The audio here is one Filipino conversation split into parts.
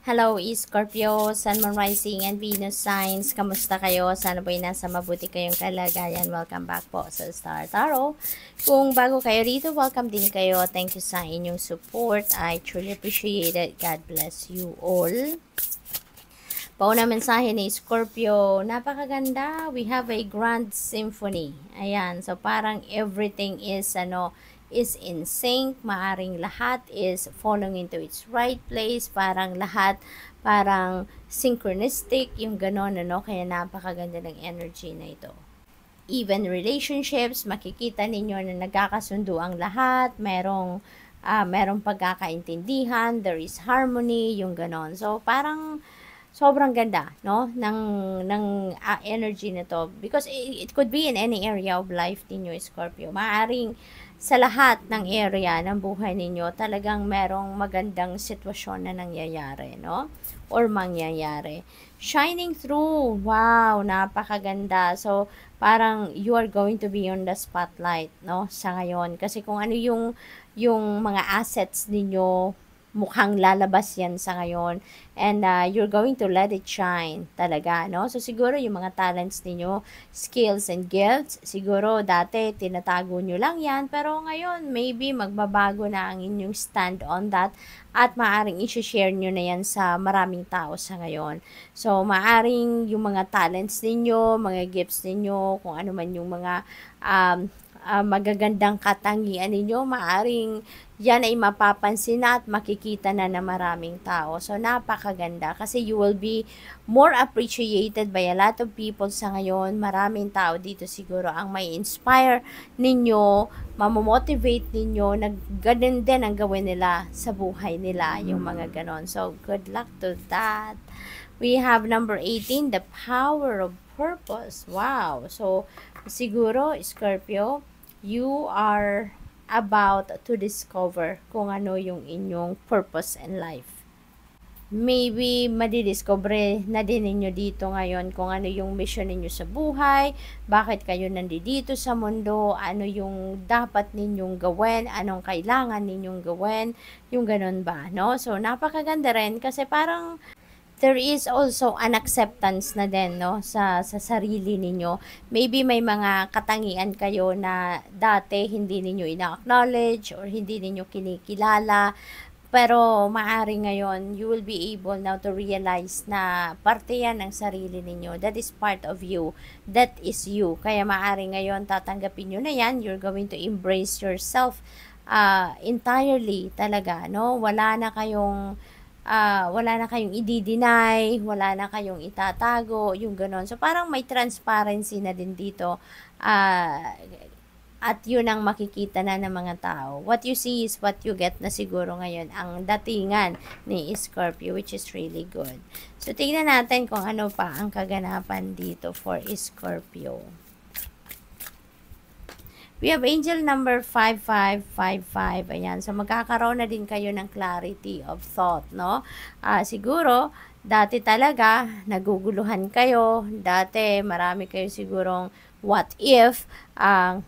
Hello, Scorpio, Sun, Moon, Rising, and Venus signs. Kamusta kayo? Sana po'y nasa mabuti kayong kalagayan. Welcome back po sa Star Tarot. Kung bago kayo rito, welcome din kayo. Thank you sa inyong support. I truly appreciate it. God bless you all. Pauna mensahe ni Scorpio, napakaganda. We have a grand symphony. Ayan, so parang everything is in sync, maaring lahat is falling into its right place, parang lahat, parang synchronistic, yung ganon, kaya napakaganda ng energy na ito. Even relationships, makikita ninyo na nagkakasundo ang lahat, merong pagkakaintindihan, there is harmony, yung ganon. So, parang sobrang ganda, no, ng energy nito because it could be in any area of life ninyo, Scorpio. Maaring sa lahat ng area ng buhay ninyo, talagang merong magandang sitwasyon na nangyayari, no? Or mangyayari. Shining through. Wow, napakaganda. So, parang you are going to be on the spotlight, no? Sa ngayon. Kasi kung ano yung mga assets ninyo, mukhang lalabas yan sa ngayon. And you're going to let it shine talaga, no? So, siguro yung mga talents ninyo, skills and gifts, siguro dati tinatago nyo lang yan, pero ngayon, maybe magbabago na ang inyong stand on that at maaring i-share nyo na yan sa maraming tao sa ngayon. So, maaring yung mga talents ninyo, mga gifts ninyo, kung ano man yung mga magagandang katangian ninyo, maaring yan ay mapapansin na at makikita na ng maraming tao. So, napakaganda kasi you will be more appreciated by a lot of people sa ngayon. Maraming tao dito siguro ang may inspire ninyo, mamomotivate ninyo, ganun din ang gawin nila sa buhay nila, yung mga ganon. So, good luck to that. We have number 18, the power of purpose. Wow! So, siguro, Scorpio, you are about to discover kung ano yung inyong purpose in life. Maybe madidiscover na din ninyo dito ngayon kung ano yung mission ninyo sa buhay, bakit kayo nandito sa mundo, ano yung dapat ninyong gawin, anong kailangan ninyong gawin, yung ganun ba, no? So, napakaganda rin kasi parang there is also an acceptance na din, no, sa sarili ninyo. Maybe may mga katangian kayo na dati hindi ninyo ina-acknowledge or hindi ninyo kinikilala, pero maari ngayon you will be able now to realize na parte yan ng sarili ninyo. That is part of you. That is you. Kaya maari ngayon tatanggapin nyo na yan. You're going to embrace yourself entirely talaga, no? Wala na kayong i-deny, wala na kayong itatago, yung ganon. So, parang may transparency na din dito. At yun ang makikita na ng mga tao. What you see is what you get na siguro ngayon ang datingan ni Scorpio, which is really good. So, tingnan natin kung ano pa ang kaganapan dito for Scorpio. We have angel number 5555. Ayan. So, magkakaroon na din kayo ng clarity of thought, no? Siguro, dati talaga, naguguluhan kayo. Dati, marami kayo sigurong what if,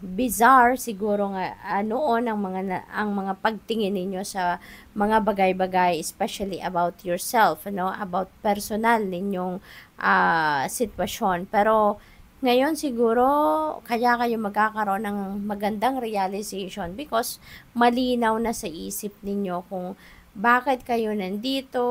bizarre, siguro nga, noon ang mga pagtingin ninyo sa mga bagay-bagay, especially about yourself, no? About personal ninyong sitwasyon. Pero, ngayon siguro, kaya kayo magkakaroon ng magandang realization because malinaw na sa isip ninyo kung bakit kayo nandito,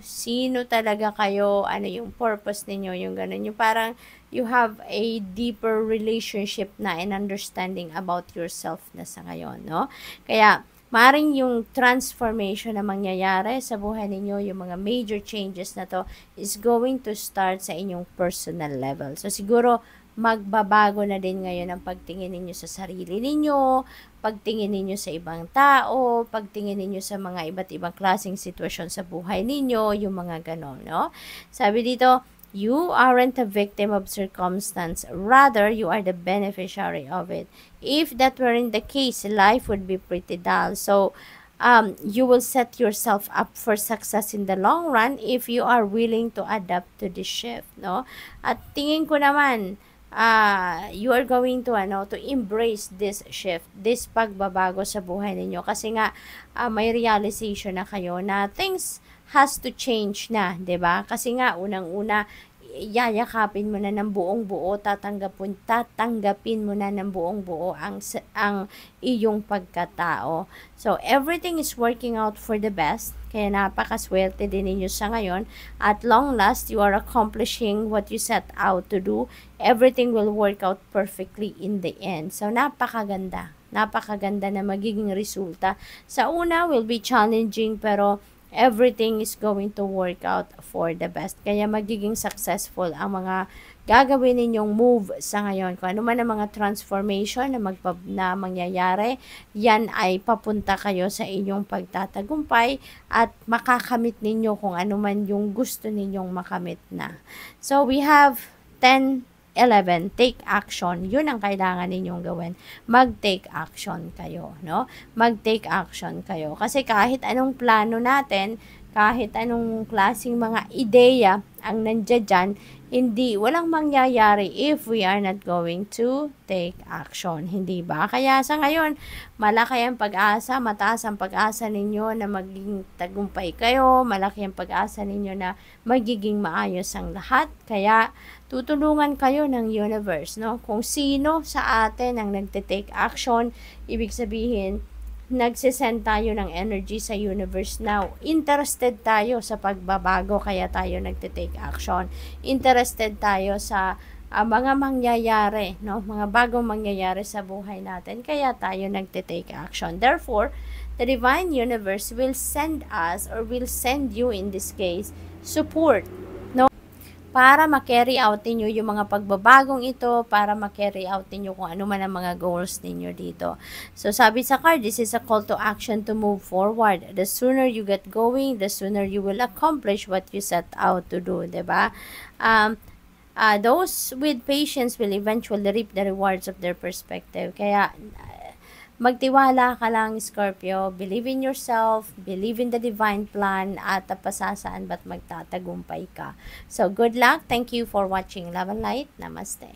sino talaga kayo, ano yung purpose ninyo, yung ganun. Yung parang you have a deeper relationship na and understanding about yourself na sa ngayon, no? Kaya, maring yung transformation na mangyayari sa buhay ninyo, yung mga major changes na to, is going to start sa inyong personal level. So, siguro, magbabago na din ngayon ang pagtingin ninyo sa sarili ninyo, pagtingin ninyo sa ibang tao, pagtingin ninyo sa mga iba't ibang klaseng sitwasyon sa buhay ninyo, yung mga ganon, no? Sabi dito, you aren't a victim of circumstance. Rather, you are the beneficiary of it. If that weren't the case, life would be pretty dull. So, you will set yourself up for success in the long run if you are willing to adapt to this shift, no? At tingin ko naman, you are going to embrace this shift, this pagbabago sa buhay ninyo kasi nga may realization na kayo na things has to change na, 'di ba? Kasi nga unang-una yayakapin mo na ng buong buo, tatanggapin mo na ng buong buo ang iyong pagkatao. So everything is working out for the best. Kaya napakaswerte din ninyo sa ngayon. At long last, you are accomplishing what you set out to do. Everything will work out perfectly in the end. So napakaganda. Napakaganda na magiging resulta. Sa una will be challenging, pero everything is going to work out for the best. Kaya magiging successful ang mga gagawin ninyong move sa ngayon. Kung ano man ang mga transformation na mangyayari, yan ay papunta kayo sa inyong pagtatagumpay at makakamit ninyo kung ano man yung gusto ninyong makamit na. So, we have 10, 11, take action. Yun ang kailangan ninyong gawin. Mag-take action kayo, no? Mag-take action kayo. Kasi kahit anong plano natin, kahit anong klaseng mga ideya ang nandiyan dyan, walang mangyayari if we are not going to take action. Hindi ba? Kaya sa ngayon, malaki ang pag-asa, mataas ang pag-asa ninyo na magiging tagumpay kayo, malaki ang pag-asa ninyo na magiging maayos ang lahat. Kaya, tutulungan kayo ng universe, no? Kung sino sa atin ang nagte-take action, ibig sabihin, nagsisend tayo ng energy sa universe now. Interested tayo sa pagbabago, kaya tayo nagte-take action. Interested tayo sa mga mangyayari, no? Mga bagong mangyayari sa buhay natin, kaya tayo nagte-take action. Therefore, the divine universe will send us, or will send you in this case, support, no? Para ma-carry out ninyo yung mga pagbabagong ito, para ma-carry out ninyo kung ano man ang mga goals ninyo dito. So, sabi sa card, this is a call to action to move forward. The sooner you get going, the sooner you will accomplish what you set out to do, diba? Those with patience will eventually reap the rewards of their perspective. Kaya, magtiwala ka lang, Scorpio. Believe in yourself, believe in the divine plan, at pasasaan ba't magtatagumpay ka. So, good luck. Thank you for watching Love and Light. Namaste.